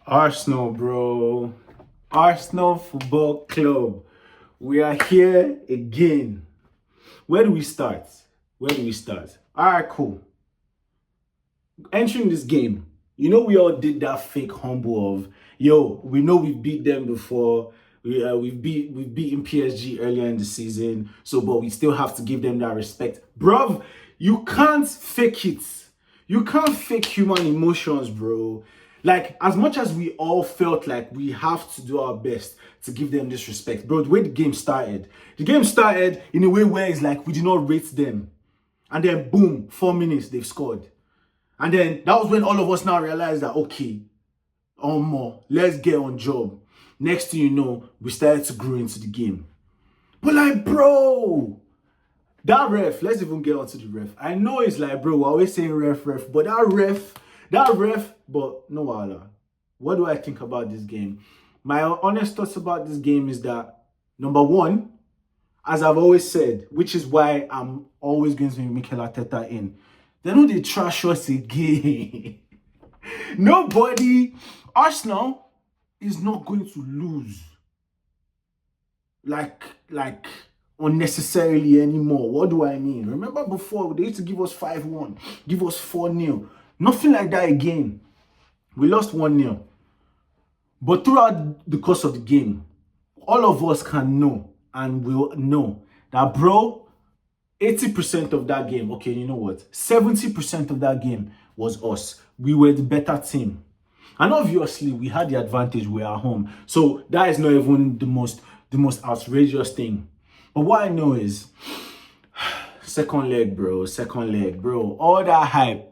Arsenal, bro. Arsenal Football Club. We are here again. Where do we start? All right, cool. Entering this game, we all did that fake humble of, we know we've beat them before. We've beaten PSG earlier in the season, but we still have to give them that respect. Bruv, you can't fake it. You can't fake human emotions, bro. Like, as much as we all felt like we have to do our best to give them this respect, bro, the way the game started in a way where it's like we did not rate them. And then, boom, 4 minutes, they've scored. And then that was when all of us now realized that, okay, let's get on job. Next thing you know, we started to grow into the game. But like, bro, that ref, let's even get onto the ref. I know it's like, bro, we're always saying ref, but that ref, but no wala. What do I think about this game? My honest thoughts about this game is that, number one, as I've always said, which is why I'm always going to be Mikel Arteta in, they know they trash us again. Arsenal is not going to lose like unnecessarily anymore. What do I mean? Remember before, they used to give us 5-1, give us 4-0. Nothing like that again. We lost 1-0. But throughout the course of the game, all of us can know and will know that, bro, 80% of that game, okay, you know what? 70% of that game was us. We were the better team. And obviously, we had the advantage. We are home. So that is not even the most outrageous thing. But what I know is, second leg, bro. All that hype.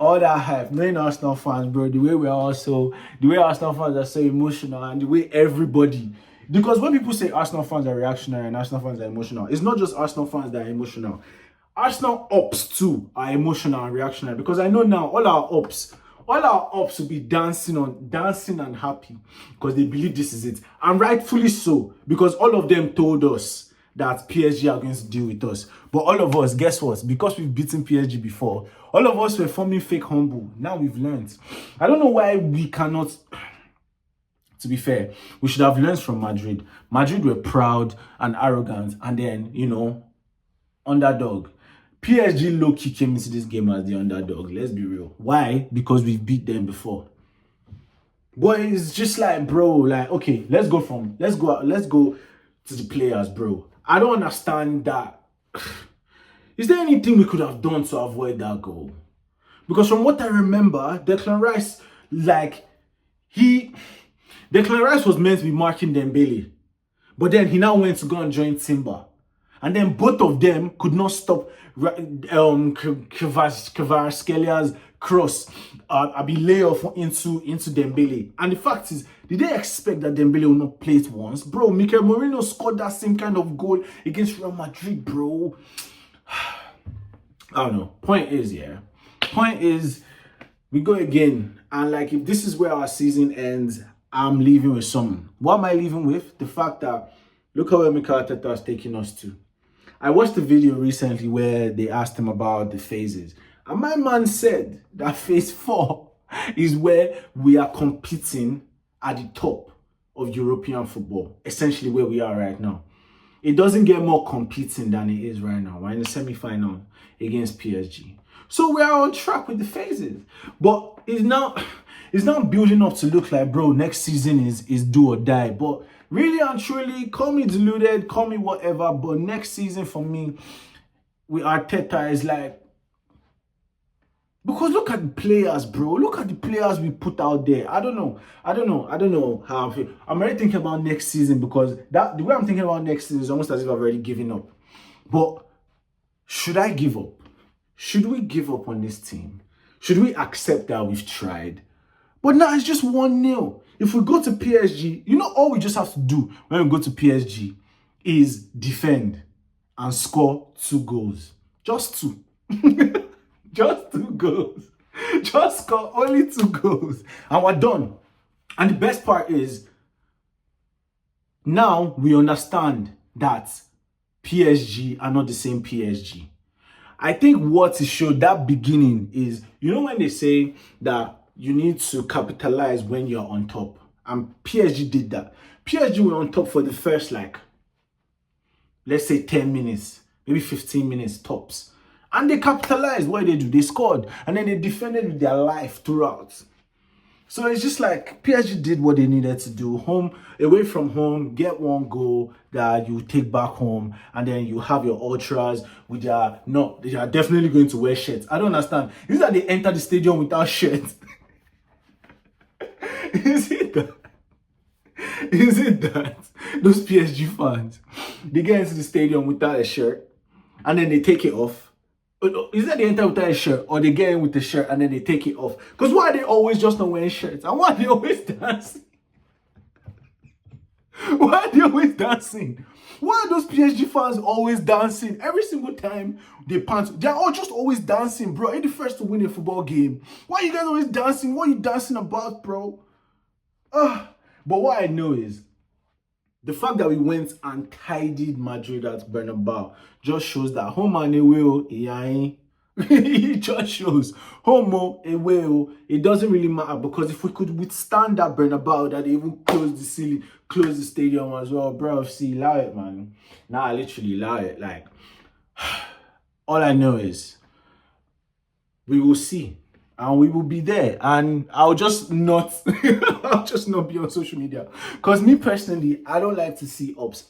Knowing Arsenal fans, bro, the way Arsenal fans are so emotional, and the way everybody, because when people say Arsenal fans are reactionary and Arsenal fans are emotional, it's not just Arsenal fans that are emotional. Arsenal ops too are emotional and reactionary, because I know now all our ops will be dancing and happy because they believe this is it. And rightfully so, because all of them told us that PSG are going to deal with us. But all of us, guess what? Because we've beaten PSG before, all of us were forming fake humble. Now we've learned. I don't know why we cannot. To be fair, we should have learned from Madrid. Madrid were proud and arrogant, and then, underdog. PSG low-key came into this game as the underdog. Let's be real. Why? Because we've beat them before. But it's just like, bro, like, okay, let's go to the players, bro. I don't understand that. Is there anything we could have done to avoid that goal? Because from what I remember, Declan Rice was meant to be marking Dembele. But then he now went to go and join Timber. And then both of them could not stop Kvaratskhelia's cross, layoff into Dembele. And the fact is, did they expect that Dembele will not play it once? Bro, Mikel Merino scored that same kind of goal against Real Madrid, bro. I don't know. Point is, we go again. And like, if this is where our season ends, I'm leaving with something. What am I leaving with? The fact that, look how Mikel Arteta is taking us to. I watched a video recently where they asked him about the phases. And my man said that phase 4 is where we are competing at the top of European football. Essentially where we are right now. It doesn't get more competing than it is right now. We're in the semi-final against PSG. So we are on track with the phases. But it's now building up to look like, bro, next season is do or die. But really and truly, call me deluded, call me whatever, but next season for me, with Arteta is like, because look at the players, bro. Look at the players we put out there. I don't know how I feel. I'm already thinking about next season, because the way I'm thinking about next season is almost as if I've already given up. But should I give up? Should we give up on this team? Should we accept that we've tried? But now it's just 1-0. If we go to PSG, all we just have to do when we go to PSG is defend and score 2 goals. Just 2. Just 2 goals. Just score only 2 goals. And we're done. And the best part is, now we understand that PSG are not the same PSG. I think what it showed that beginning is, when they say that you need to capitalize when you're on top. And PSG did that. PSG were on top for the first, like, let's say 10 minutes, maybe 15 minutes tops. And they capitalized. What did they do? They scored. And then they defended with their life throughout. So it's just like PSG did what they needed to do. Away from home, get one goal that you take back home, and then you have your ultras with they are definitely going to wear shirts. I don't understand. Is that they enter the stadium without shirts? Is it that? Is it that those PSG fans, they get into the stadium without a shirt and then they take it off? Is that they enter without a shirt, or they get in with the shirt and then they take it off? Because why are they always just not wearing shirts? And why are they always dancing? Why are they always dancing? Why are those PSG fans always dancing? Every single time they pant, they're all just always dancing, bro. Ain't the first to win a football game. Why are you guys always dancing? What are you dancing about, bro? But what I know is the fact that we went and tidied Madrid at Bernabeu just shows that home and away, it just shows home away. It doesn't really matter, because if we could withstand that Bernabeu, that they even close the stadium as well, bro. See, allow it, man. Nah, literally allow it. Like, all I know is we will see. And we will be there, and I'll just not be on social media. Because me personally, I don't like to see Ops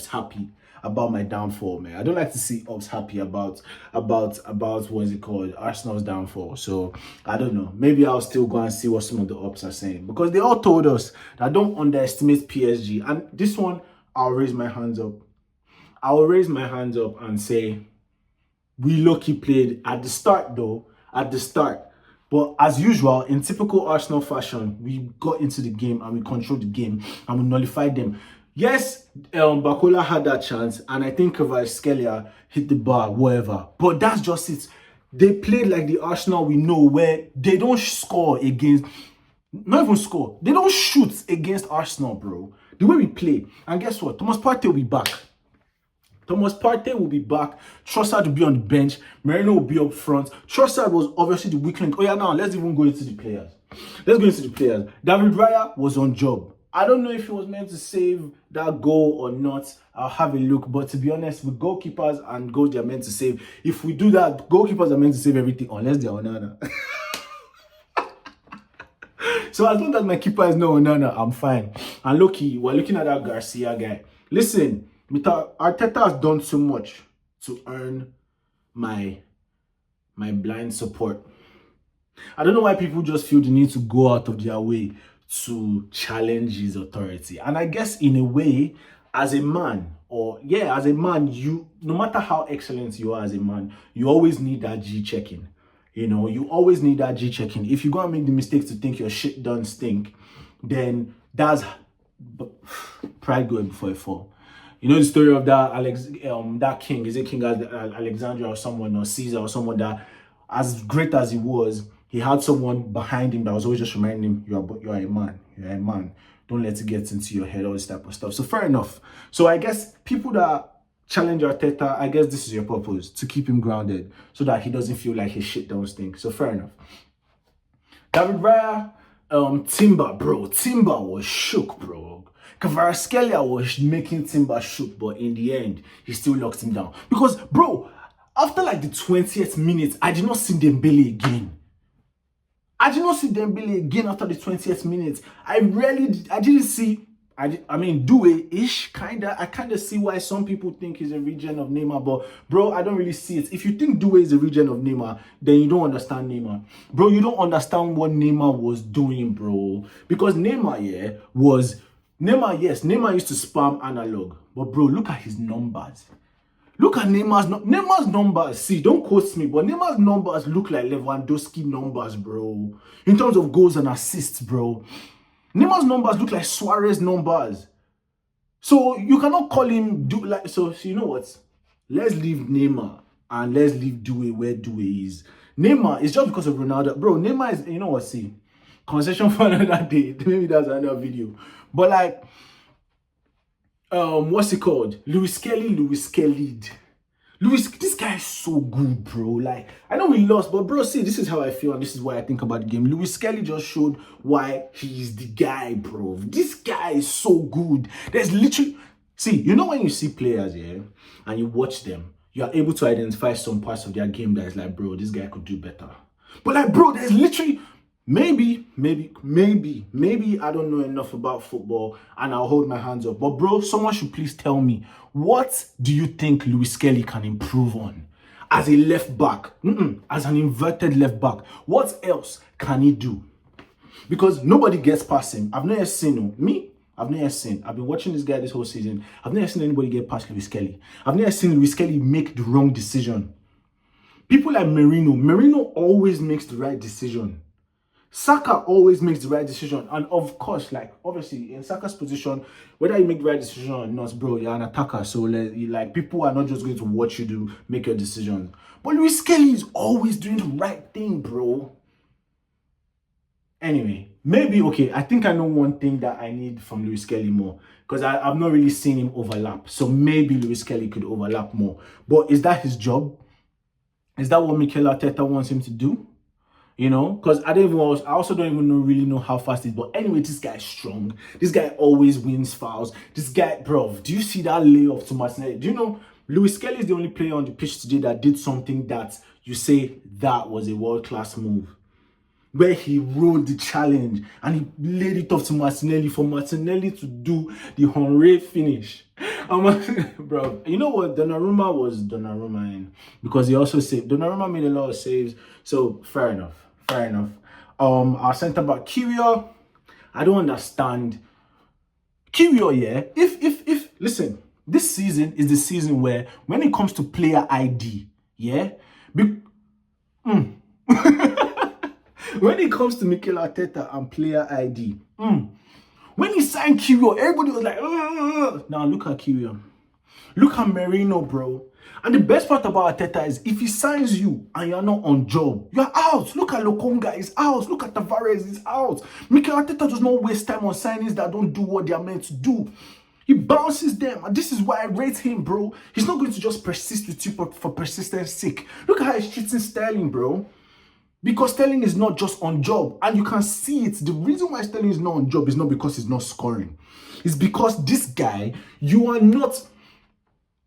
happy about my downfall, man. I don't like to see Ops happy about what is it called, Arsenal's downfall. So I don't know. Maybe I'll still go and see what some of the Ops are saying, because they all told us that don't underestimate PSG. And this one, I'll raise my hands up. I'll raise my hands up and say we low-key played at the start, though. At the start. But as usual, in typical Arsenal fashion, we got into the game and we controlled the game and we nullified them. Yes, Bakola had that chance, and I think Kvaratskhelia hit the bar, whatever. But that's just it. They played like the Arsenal we know, where they don't score against, not even score, they don't shoot against Arsenal, bro. The way we play. And guess what? Thomas Partey will be back. Thomas Partey will be back. Trossard will be on the bench. Merino will be up front. Trossard was obviously the weak link. Oh yeah, now let's even go into the players. David Raya was on job. I don't know if he was meant to save that goal or not. I'll have a look. But to be honest, with goalkeepers and goals they're meant to save, if we do that, goalkeepers are meant to save everything unless they're Onana. So as long as my keeper is no Onana, I'm fine. And look, we're looking at that Garcia guy. Listen, Arteta has done so much to earn my blind support. I don't know why people just feel the need to go out of their way to challenge his authority. And I guess in a way, as a man, you, no matter how excellent you are as a man, you always need that G-checking. You know, you always need that G-checking. If you're going to make the mistake to think your shit done stink, then that's pride going before a fall. You know the story of that king, is it King Alexandria or someone, or Caesar or someone, that as great as he was, he had someone behind him that was always just reminding him, you are a man, you're a man. Don't let it get into your head, all this type of stuff. So fair enough. So I guess people that challenge Arteta, I guess this is your purpose, to keep him grounded so that he doesn't feel like his shit don't stink. So fair enough. David Raya, Timber was shook, bro. Kvaratskhelia was making Timber shook, but in the end, he still locked him down. Because, bro, after like the 20th minute, I did not see Dembele again. After the 20th minute. I didn't see, Doué-ish, kinda. I kinda see why some people think he's a regen of Neymar, but bro, I don't really see it. If you think Doué is a regen of Neymar, then you don't understand Neymar. Bro, you don't understand what Neymar was doing, bro. Because Neymar used to spam analog. But bro, look at his numbers. Look at Neymar's numbers. See, don't quote me, but Neymar's numbers look like Lewandowski numbers, bro. In terms of goals and assists, bro. Neymar's numbers look like Suarez numbers. So you cannot call him so you know what? Let's leave Neymar and let's leave Doué where Doué is. Neymar is just because of Ronaldo. Bro, Neymar is, you know what, see? Conversation for another day. Maybe that's another video. But like, what's it called? Lewis Kelly. This guy is so good, bro. Like, I know we lost, but bro, see, this is how I feel, and this is why I think about the game. Lewis Kelly just showed why he is the guy, bro. This guy is so good. There's literally, see, you know when you see players, yeah, and you watch them, you are able to identify some parts of their game that is like, bro, this guy could do better. But like, bro, there's literally, maybe I don't know enough about football and I'll hold my hands up. But bro, someone should please tell me, what do you think Lewis Kelly can improve on as a left back? As an inverted left back. What else can he do? Because nobody gets past him. I've never seen me. I've never seen. I've been watching this guy this whole season. I've never seen anybody get past Lewis Kelly. I've never seen Lewis Kelly make the wrong decision. People like Merino always makes the right decision. Saka always makes the right decision. And of course, like, obviously, in Saka's position, whether you make the right decision or not, bro, you're an attacker. So, like, people are not just going to watch you make your decisions. But Lewis Kelly is always doing the right thing, bro. Anyway, maybe, okay, I think I know one thing that I need from Lewis Kelly more. Because I've not really seen him overlap. So maybe Lewis Kelly could overlap more. But is that his job? Is that what Mikel Arteta wants him to do? You know, because I also don't even really know how fast he is. But anyway, this guy is strong. This guy always wins fouls. This guy, bro, do you see that layoff to Martinelli? Do you know Lewis Kelly is the only player on the pitch today that did something that you say that was a world-class move? Where he rode the challenge and he laid it off to Martinelli for Martinelli to do the Henry finish. Bro, you know what? Donnarumma was Donnarumma, because he also saved. Donnarumma made a lot of saves, so fair enough. Our centre back Kiwior, I don't understand. Kiwior, yeah. If listen, this season is the season where when it comes to player ID, yeah, when it comes to Mikel Arteta and player ID, when he signed Kiwior, everybody was like, now look at Kiwior. Look at Merino, bro. And the best part about Arteta is if he signs you and you're not on job, you're out. Look at Lokonga, he's out. Look at Tavares, he's out. Mikel Arteta does not waste time on signings that don't do what they are meant to do. He bounces them. And this is why I rate him, bro. He's not going to just persist with you for persistence sake. Look at how he's treating Sterling, bro. Because Sterling is not just on job. And you can see it. The reason why Sterling is not on job is not because he's not scoring. It's because this guy, you are not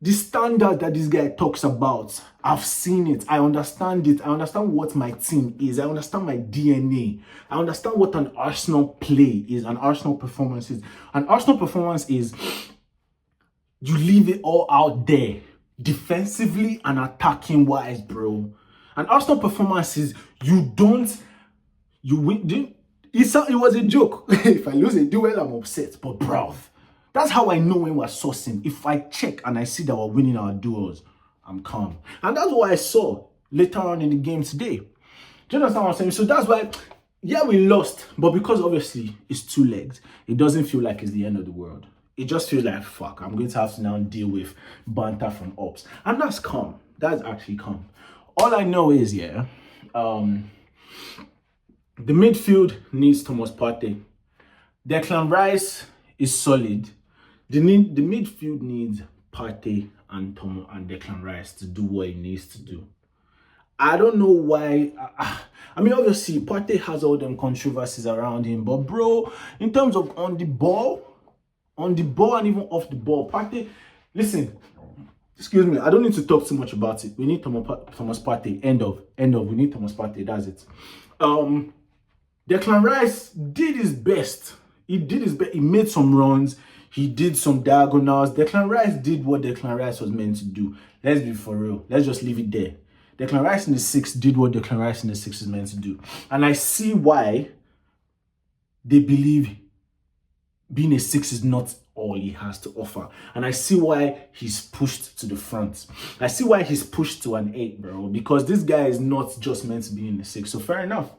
the standard that this guy talks about. I've seen it. I understand it. I understand what my team is. I understand my DNA. I understand what an Arsenal play is, an Arsenal performance is. An Arsenal performance is you leave it all out there, defensively and attacking wise, bro. An Arsenal performance is you win. It was a joke. If I lose a duel, I'm upset. But bro, that's how I know when we're sourcing. If I check and I see that we're winning our duels, I'm calm. And that's what I saw later on in the game today. Do you understand what I'm saying? So that's why, yeah, we lost. But because obviously it's 2 legs, it doesn't feel like it's the end of the world. It just feels like, fuck, I'm going to have to now deal with banter from ops. And that's calm. That's actually calm. All I know is, yeah, the midfield needs Thomas Partey. Declan Rice is solid. The midfield needs Partey and Declan Rice to do what he needs to do. I don't know why. I mean, obviously, Partey has all them controversies around him. But, bro, in terms of on the ball and even off the ball, Partey, listen, excuse me, I don't need to talk too much about it. We need Thomas Partey. End of. We need Thomas Partey. That's it. Declan Rice did his best. He did his best. He made some runs. He did some diagonals. Declan Rice did what Declan Rice was meant to do. Let's be for real. Let's just leave it there. Declan Rice in the 6 did what Declan Rice in the 6 is meant to do. And I see why they believe being a 6 is not all he has to offer. And I see why he's pushed to the front. I see why he's pushed to an 8, bro. Because this guy is not just meant to be in the 6. So fair enough.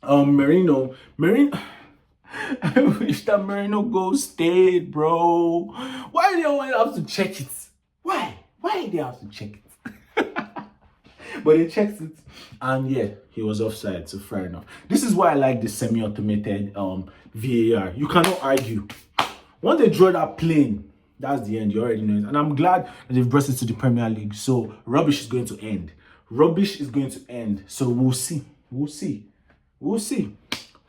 Merino. I wish that Merino goal stayed, bro. Why do they always have to check it? Why? Why do they have to check it? But he checked it, and yeah, he was offside, so fair enough. This is why I like the semi-automated VAR. You cannot argue. Once they draw that plane, That's the end. You already know it. And I'm glad that they've brought it to the Premier League. So rubbish is going to end. Rubbish is going to end. So we'll see. We'll see. We'll see.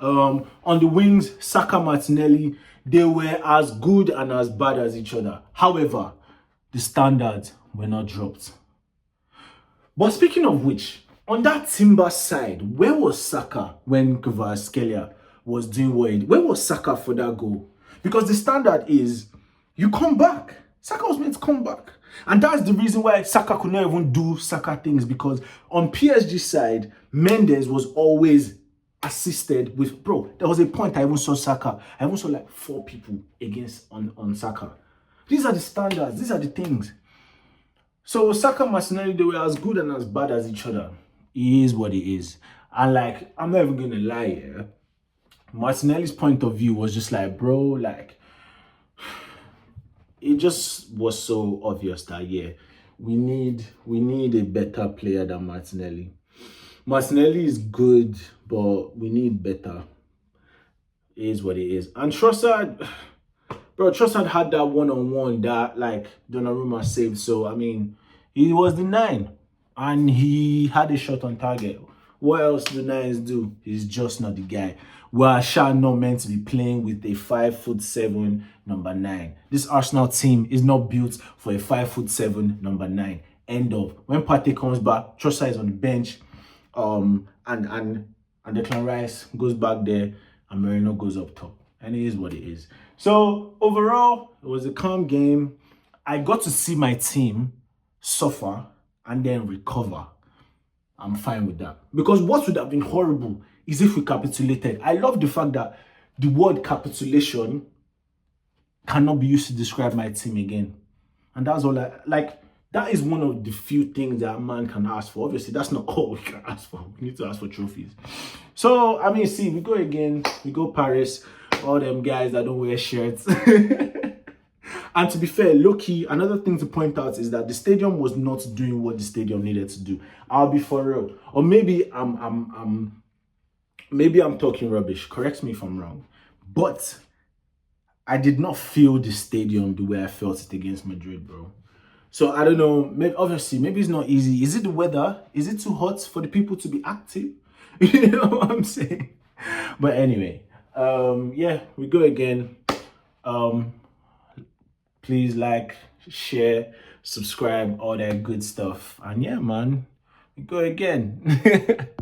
On the wings, Saka, Martinelli, they were as good and as bad as each other. However, the standards were not dropped. But speaking of which, on that Timber side, where was Saka when Kvaratskhelia was doing what? Where was Saka for that goal? Because the standard is you come back. Saka was meant to come back. And that's the reason why Saka could not even do Saka things, because on PSG side, Mendes was always assisted with, bro, there was a point I even saw Saka. I even saw like 4 people against on Saka. These are the standards. These are the things. So Saka, Martinelli, they were as good and as bad as each other. It is what it is. And like, I'm not even gonna lie, yeah. Martinelli's point of view was just like, bro, like, it just was so obvious that, yeah, we need a better player than Martinelli. Martinelli is good, but we need better. It is what it is. And Trossard, bro, Trossard had that one-on-one that, like, Donnarumma saved. So, I mean, he was the 9. And he had a shot on target. What else do 9s do? He's just not the guy. We are sure not meant to be playing with a 5'7" number 9. This Arsenal team is not built for a 5'7" number 9. End of. When Partey comes back, Trossard is on the bench. And Declan Rice goes back there, and Merino goes up top. And it is what it is. So overall, it was a calm game. I got to see my team suffer and then recover. I'm fine with that. Because what would have been horrible is if we capitulated. I love the fact that the word capitulation cannot be used to describe my team again. And that's all that is one of the few things that a man can ask for. Obviously, that's not all we can ask for. We need to ask for trophies. So, I mean, see, we go again. We go Paris. All them guys that don't wear shirts. And to be fair, low-key, another thing to point out is that the stadium was not doing what the stadium needed to do. I'll be for real. Or maybe I'm talking rubbish. Correct me if I'm wrong. But I did not feel the stadium the way I felt it against Madrid, bro. So I don't know. Maybe it's not easy. Is it the weather? Is it too hot for the people to be active? You know what I'm saying? But anyway, yeah, we go again. Please like, share, subscribe, all that good stuff. And yeah, man, we go again.